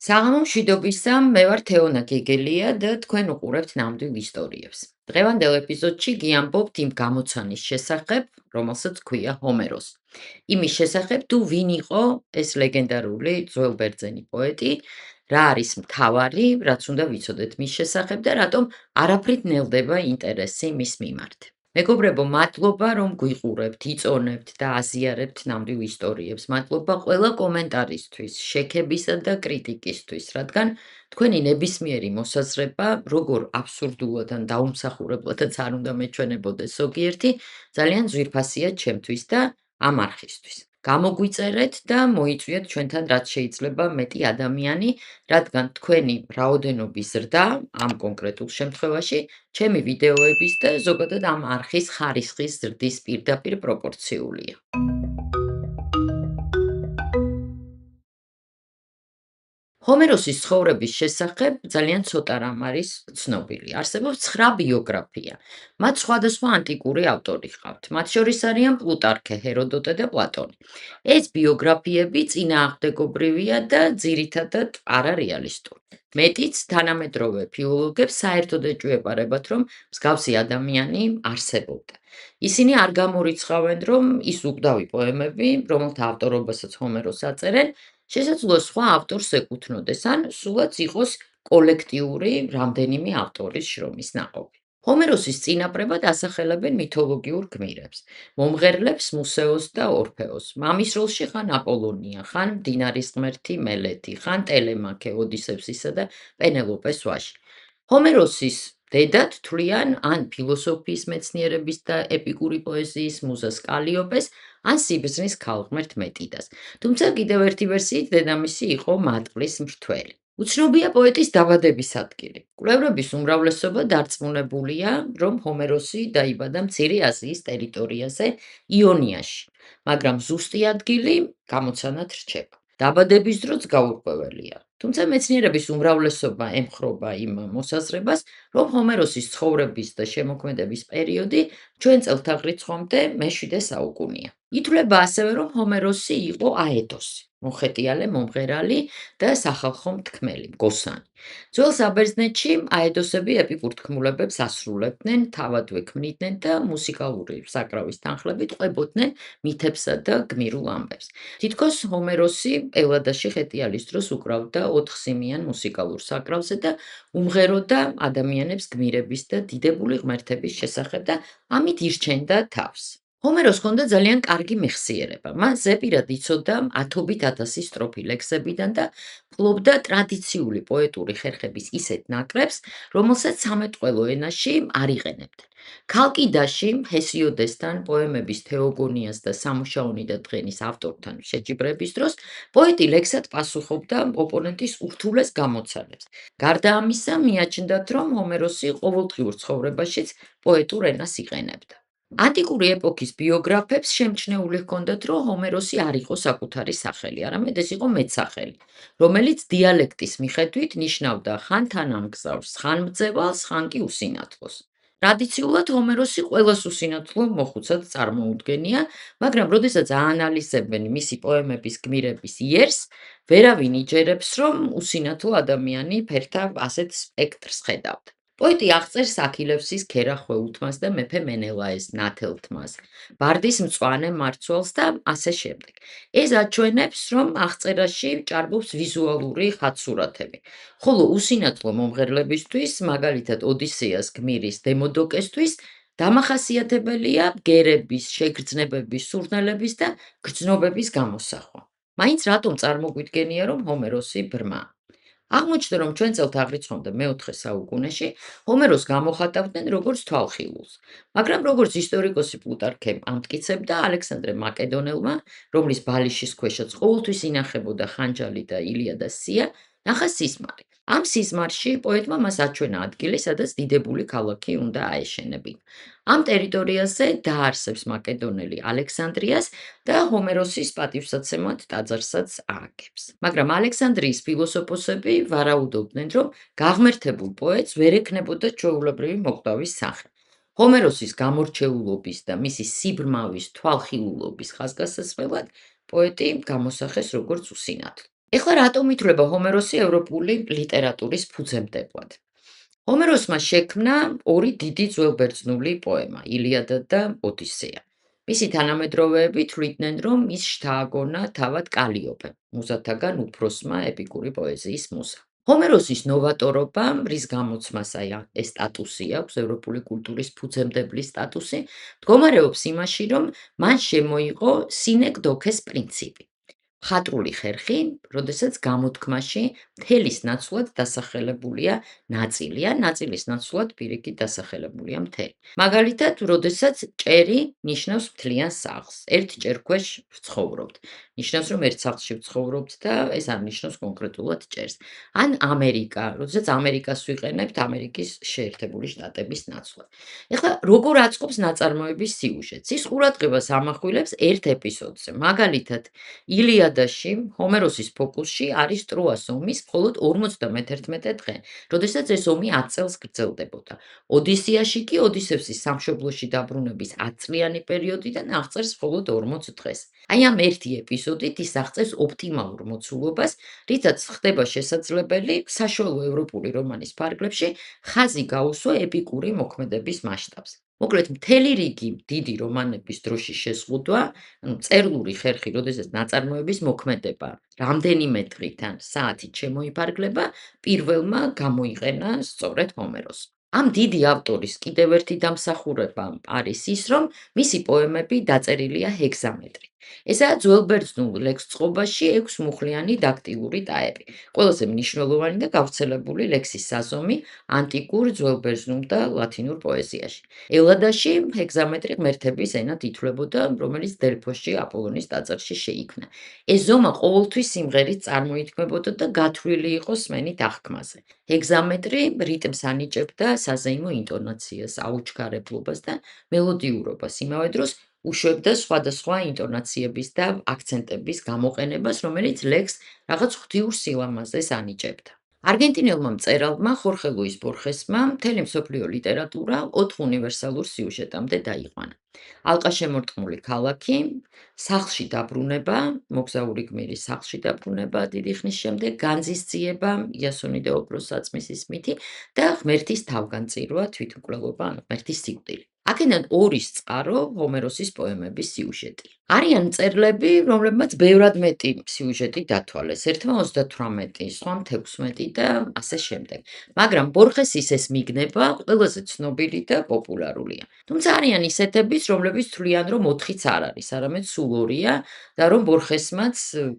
საღამო მშვიდობისა, მე ვარ თეონა გეგელია და თქვენ უყურებთ ნამდვილ ისტორიებს. დღევანდელ ეპიზოდში გიამბობთ იმ გამოცანის შესახებ, რომელსაც ჰქვია ჰომეროსი. იმის შესახებ, თუ ვინ იყო ეს ლეგენდარული ძველბერძენი პოეტი, რა არის მთავარი, რაც უნდა ვიცოდეთ მის შესახებ და რატომ არაფრით ნელდება ინტერესი მის მიმართ. მეგობრებო, მადლობა, რომ გვიყურებთ, იწონებთ და აზიარებთ ნამდვილ ისტორიებს. მადლობა ყველა კომენტარისთვის, შექებისა და კრიტიკისთვის, რადგან თქვენი ნებისმიერი მოსაზრება, როგორ აბსურდულად ან დაუმსახურებლადაც არ უნდა მეჩვენებოდეს ზოგიერთი, ძალიან ძვირფასია ჩემთვის და ამ არხისთვის. გამოგვიწერეთ და მოიწვიეთ ჩვენთან რაც შეიძლება მეტი ადამიანი, რადგან თქვენი რაოდენობის ზრდა ამ კონკრეტულ შემთხვევაში ჩემი ვიდეოების და ზოგადად ამ არხის ხარისხის ზრდის პირდაპირ პროპორციულია. ჰომეროსის ცხოვრების შესახებ ძალიან ცოტა რამ არის ცნობილი. არსებობს 9 ბიოგრაფია. მათ სხვადასხვა ანტიკური ავტორი ჰყავთ. მათ შორის არიან პლუტარქე, ჰეროდოტე და პლატონი. ეს ბიოგრაფიები წინააღმდეგობრივია და ძირითადად არარეალისტური. მეტიც თანამედროვე ფილოლოგებს საერთოდ ეჭვიებარებათ, რომ მსგავსი ადამიანი არსებობდა. ისინი არ გამორიცხავენ, რომ ის უკვდავი პოემები, რომელთა ავტორობასაც ჰომეროსს აწერენ, შესაძლოა სხვა ავტორს ეკუთვნოდეს, ან სულაც იყოს კოლექტიური რამდენიმე ავტორის შრომის ნაყოფი. ჰომეროსის წინაპრებად ასახელებენ მითოლოგიურ გმირებს, მომღერლებს მუსეოს და ორფეოს. მამის როლში ხან აპოლონია, ხან მდინარის ღმერთი მელეთი, ხან ტელემაქე ოდისევსისა და პენელოპეს ვაჟი. ჰომეროსის დედად თვლიან ან ფილოსოფიის მეცნიერების და ეპიკური პოეზიის მუზას კალიოპეს, ან სიბრძნის ქალღმერთ მეტიდას. თუმცა კიდევ ერთი ვერსიით დედამისი იყო მატყლის მრთველი. უცნობია პოეტის დაბადების ადგილი. კვლევრების უმრავლესობა დარწმუნებულია, რომ ჰომეროსი დაიბადა მცირე აზიის ტერიტორიაზე, იონიაში, მაგრამ ზუსტი ადგილი გამოცანად რჩება. დაბადების დროც გაურკვეველია. თუმცა მეცნიერების უმრავლესობა ემხრობა იმ მოსაზრებას, რომ ჰომეროსის ცხოვრების და შემოქმედების პერიოდი ჩვენ წელთაღრიცხვამდე მე-7 საუკუნეა. ითვლება ასევე, რომ ჰომეროსი იყო აედოსი, მოხეტიალე, მომღერალი და სახალხო მთქმელი, მგოსანი. ძველ საბერძნეთში აედოსები ეპიკურ თქმულებებს ასრულებდნენ, თავადვე ქმნიდნენ და მუსიკალური საკრავის თანხლებით ყვებოდნენ მითებსა და გმირულ ამბებს. თითქოს ჰომეროსი ელადაში ხეტიალის დროს უკრავდა 4-სიმიან მუსიკალურ საკრავზე და უმღეროდა ადამიანებს გმირების და დიდებული ღმერთების შესახებ და ამით ირჩენდა თავს. ჰომეროს ჰქონდა ძალიან კარგი მეხსიერება. მან ზეპირად იცოდა ათობით ათასი სტროფი ლექსებიდან და ფლობდა ტრადიციული პოეტური ხერხების ისეთ ნაკრებს, რომელსაც სამეტყველო ენაში არ იყენებდნენ. ქალკიდაში ჰესიოდესთან, პოემების თეოგონიას და სამუშაონი და დღენის ავტორთან შეჯიბრების დროს პოეტი ლექსად პასუხობდა ოპონენტის ურთულეს გამოცანებს. გარდა ამისა, მიაჩნდათ, რომ ჰომეროსი ყოველდღიურ ცხოვრებაშიც პოეტურ ენას იყენებდა. ანტიკური ეპოქის ბიოგრაფებს შემჩნეული ჰქონდათ, რომ ჰომეროსი არ იყო საკუთარი სახელი, არამედ ეს იყო მეტსახელი, რომელიც დიალექტის მიხედვით ნიშნავდა ხან თანამგზავრს, ხან მძევალს, ხან კი უსინათლოს. ტრადიციულად ჰომეროსი ყველას უსინათლო მოხუცად წარმოუდგენია, მაგრამ როდესაც აანალიზებენ მისი პოემების გმირების იერს, ვერავინ იჯერებს, რომ უსინათლო ადამიანი ფერთა ასეთ სპექტრს ხედავდა. პოეტი აღწერს აქილევსის ქერახვეულთმას და მეფე მენელაეს ნათელთმას, ბარდის მწვანე მარცვალს და ასე შემდეგ. ეს აჩვენებს, რომ აღწერაში ჭარბობს ვიზუალური ხატსურათები, ხოლო უსინათლო მომღერლებისთვის, მაგალითად ოდისეას გმირის დემოდოკესთვის, დამახასიათებელია ბგერების, შეგრძნებების, სურნელების და გრძნობების გამოსახვა. მაინც რატომ წარმოგვიდგენია, რომ ჰომეროსი ბრმაა? აღმოჩნდა, რომ ჩვენ წელთაღრიცხვამდე მე-4 საუკუნეში ჰომეროს გამოხატავდნენ როგორც თვალხილულს, მაგრამ როგორც ისტორიკოსი პლუტარქე ამტკიცებდა, ალექსანდრე მაკედონელმა, რომლის ბალიშის ქვეშაც ყოველთვის ინახებოდა ხანჯალი და ილიადას სია, ნახა სიზმარი. ამ სიზმარში პოეტმა მას აჩვენა ადგილი, სადაც დიდებული ქალაქი უნდა აეშენებინა. ამ ტერიტორიაზე დაარსებს მაკედონელი ალექსანდრიას და ჰომეროსის პატივსაცემად ტაძარსაც ააგებს. მაგრამ ალექსანდრიის ფილოსოფოსები ვარაუდობდნენ, რომ გაღმერთებულ პოეტს ვერ ექნებოდა ჩვეულებრივი მოკვდავის სახე. ჰომეროსის გამორჩეულობის და მისი სიბრმავის თვალხილულობის ხაზგასაცვლელად პოეტი გამოსახეს როგორც უსინათლო. ეხლა რატომ ითვლება ჰომეროსი ევროპული ლიტერატურის ფუძემდებლად? ჰომეროსმა შექმნა ორი დიდი ძველბერძნული პოემა, „ილიადა“ და „ოდისეა“. მისი თანამედროვეები თვლიდნენ, რომ ის შთააგონა თავად კალიოპემ, მუზათაგან უფროსმა ეპიკური პოეზიის მუზა. ჰომეროსის ნოვატორობა, რის გამოც მას ეს სტატუსი აქვს, ევროპული კულტურის ფუძემდებლის სტატუსი, მდგომარეობს იმაში, რომ მან შემოიღო სინეკდოქეს პრინციპი. მხატვრული ხერხი, როდესაც გამოთქმაში მთელის ნაცვლად დასახელებულია ნაწილი, ან ნაწილის ნაცვლად პირიქით დასახელებულია მთელი. მაგალითად, როდესაც ჭერი ნიშნავს მთლიან სახლს, ერთ ჭერქვეშ ვცხოვრობთ. ნიშნავს, რომ ერთ სახლში ვცხოვრობთ და ეს არ ნიშნავს კონკრეტულად ჭერს. ან ამერიკა, როდესაც ამერიკას ვიყენებთ ამერიკის შეერთებული შტატების ნაცვლად. ეხლა როგორ აწყობს ნაწარმოების სიუჟეტს? ის ყურადღებას ამახვილებს ერთ ეპიზოდზე. მაგალითად, ილიადაში ჰომეროსის ფოკუსში არის ტროას ომის მხოლოდ 51 დღე, როდესაც ეს ომი 10 წელს გრძელდებოდა. ოდისეაში კი ოდისევსის სამშობლოში დაბრუნების 10 წლიანი პერიოდიდან აღწერს მხოლოდ 40 დღეს. აი ამ ერთი ეპიზოდით ის აღწერს ოპტიმალურ მოცულობას, რითაც ხდება შესაძლებელი საშუალო ევროპული რომანის ფარგლებში ხაზი გაუსვა ეპიკური მოქმედების მასშტაბს. მოკლედ, მთელი რიგი დიდი რომანების დროშის შეზღუდვა, წერლური ხერხი, როდესაც ნაწარმოების მოქმედება რამდენიმე დღით ან საათით შემოიფარგლება, პირველმა გამოიყენა სწორედ ჰომეროსმა. ამ დიდი ავტორის კიდევ ერთი დამსახურება არის ის, რომ მისი პოემები დაწერილია ჰეგზამეტრით. ესაა ძველბერძნულ ლექსწყობაში 6-მუხლიანი დაქტილური ტაეპი. ყველაზე მნიშვნელოვანი და გავრცელებული ლექსის საზომი ანტიკურ, ძველბერძნულ და ლათინურ პოეზიაში. ელადაში ჰეგზამეტრი ღმერთების ენად ითვლებოდა, რომელიც დელფოში აპოლონის ტაძარში შეიქმნა. ეს ზომა ყოველთვის სიმღერით წარმოითქმებოდა და გათვლილი იყო სმენით აღქმაზე. ჰეგზამეტრი რიტმს ანიჭებდა საზეიმო ინტონაციას, აუჩქარებლობას და მელოდიურობას, იმავე დროს უშვებდა სხვადასხვა ინტონაციების და აქცენტების გამოყენებას, რომელიც ლექსს რაღაც ღვთიურ სილამაზეს ანიჭებდა. არგენტინელმა მწერალმა ხორხე ლუის ბორხესმა მთელი მსოფლიო ლიტერატურა 4 უნივერსალურ სიუჟეტამდე დაიყვანა. ალყაშემორტყმული ქალაქი, სახლში დაბრუნება, მოგზაური გმირის სახლში დაბრუნება დიდი ხნის შემდეგ, განძისძიება, იასონი და ოქროს საწმისის მითი და ღმერთის თავგანწირვა, თვითმკვლელობა, ანუ ღმერთის სიკვდილი. აქედან ორის წყარო ჰომეროსის პოემების სიუჟეტია. არიან მწერლები, რომლებმაც ბევრად მეტი სიუჟეტი დათვალეს, ერთმა 38, სხვამ 16 და ასე შემდეგ. მაგრამ ბორხესის ეს მიგნება ყველაზე ცნობილი და პოპულარულია. თუმცა არიან ისეთებიც, რომლებიც თვლიან, რომ 4-იც არ არის, არამედ სულ 2-ია და რომ ბორხესმაც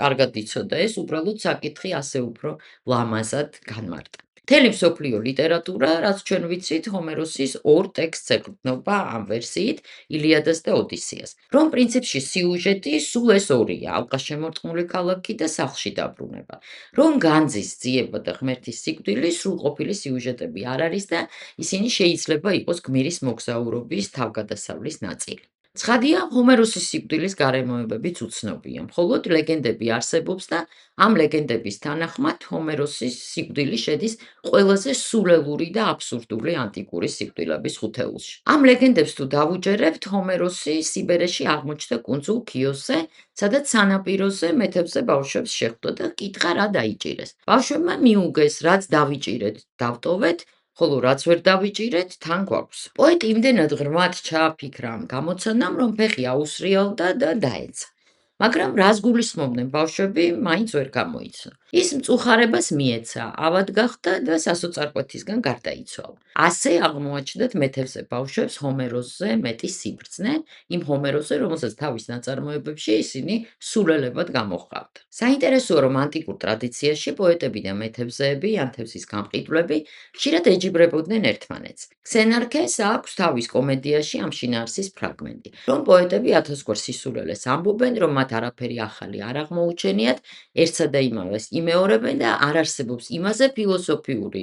კარგად იცოდა ეს, უბრალოდ საკითხი ასე უფრო ლამაზად განმარტა. მთელი მსოფლიო ლიტერატურა, რაც ჩვენ ვიცით, ჰომეროსის ორ ტექსტს ეყრდნობა ამ ვერსიით, ილიადას და ოდისეას. რომ პრინციპში სიუჟეტი სულ ეს ორია, ალყაშემორტყმული ქალაქი და სახლში დაბრუნება. რომ განძის ძიება და ღმერთის სიკვდილი სრულყოფილი სიუჟეტები არ არის და ისინი შეიძლება იყოს გმირის მოგზაურობის თავგადასავლის ნაწილი. ცხადია, ჰომეროსის სიკვდილის გარემოებებიც უცნობია, მხოლოდ ლეგენდები არსებობს და ამ ლეგენდების თანახმად ჰომეროსის სიკვდილი შედის ყველაზე სულელური და აბსურდული ანტიკური სიკვდილების ხუთეულში. ამ ლეგენდებს თუ დავუჯერებთ, ჰომეროსი სიბერეში აღმოჩნდა კუნძულ ქიოსზე, სადაც სანაპიროზე მეთევზე ბავშვებს შეხვდა და კითხა რა დაიჭირეს. ბავშვებმა მიუგეს, რაც დავიჭირეთ, დავტოვეთ, ხოლო რაც ვერ დავიჭირეთ, თან გვაქვს. პოეტი იმდენად ღრმად ჩააფიქრა ამ გამოცანამ, რომ ფეხი აუსრიალდა და დაეცა. მაგრამ რას გულისხმობდნენ ბავშვები, მაინც ვერ გამოიცნო. ის მწუხარებას მიეცა, ავად გახდა და სასოწარკვეთისგან გარდაიცვალა. ასე აღმოაჩნდათ მეთევზე ბავშვებს ჰომეროსზე მეტი სიბრძნე, იმ ჰომეროსზე, რომელსაც თავის ნაწარმოებებში ისინი სულელებად გამოჰყავდა. საინტერესოა, რომ ანტიკურ ტრადიციაში პოეტები და მეთევზეები, ანთევზის გამყიდვლები ხშირად ეჯიბრებოდნენ ერთმანეთს. ქსენარქეს აქვს თავის კომედიაში ამ შინაარსის ფრაგმენტი, რომ პოეტები ათასგვარ სისულელეს ამბობენ, რომ მათ არაფერი ახალი არ აღმოუჩენიათ, ერთსა და იმავეს იმეორებენ და არ არსებობს იმაზე ფილოსოფიური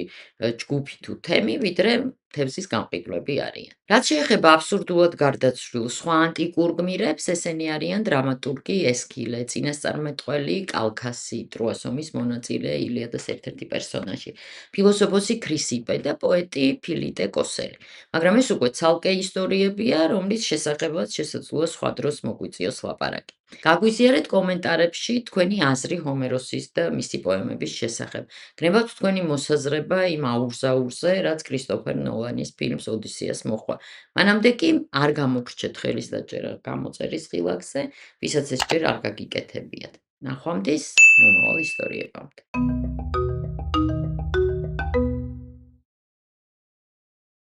ჯგუფი თუ თემი, ვიდრე თევზის გამყიდვები არიან. რაც შეეხება აბსურდულად გარდაცვლილ სხვა ანტიკურ გმირებს, ესენი არიან დრამატურგი ესქილე, წინასწარმეტყველი კალქასი, ტროას ომის მონაწილე ილიადის ერთ-ერთი პერსონაჟი, ფილოსოფოსი ქრისიპე და პოეტი ფილიტე კოსელი. მაგრამ ეს უკვე ცალკე ისტორიებია, რომლის შესახებაც შესაძლოა სხვა დროს მოგვიწიოს ლაპარაკი. გაგვიზიარეთ კომენტარებში თქვენი აზრი ჰომეროსის და მისი პოემების შესახებ. გნებავთ თქვენი მოსაზრება იმ აურზაურზე, რაც კრისტოფერ ნოლანის ფილმს ოდისეას მოჰყვა. მანამდე კი არ გამოგრჩეთ ხელის დაჭერა გამოწერის ღილაკზე, ვისაც ეს ჯერ არ გაგიკეთებიათ. ნახვამდის მომავალ ისტორიებამდე.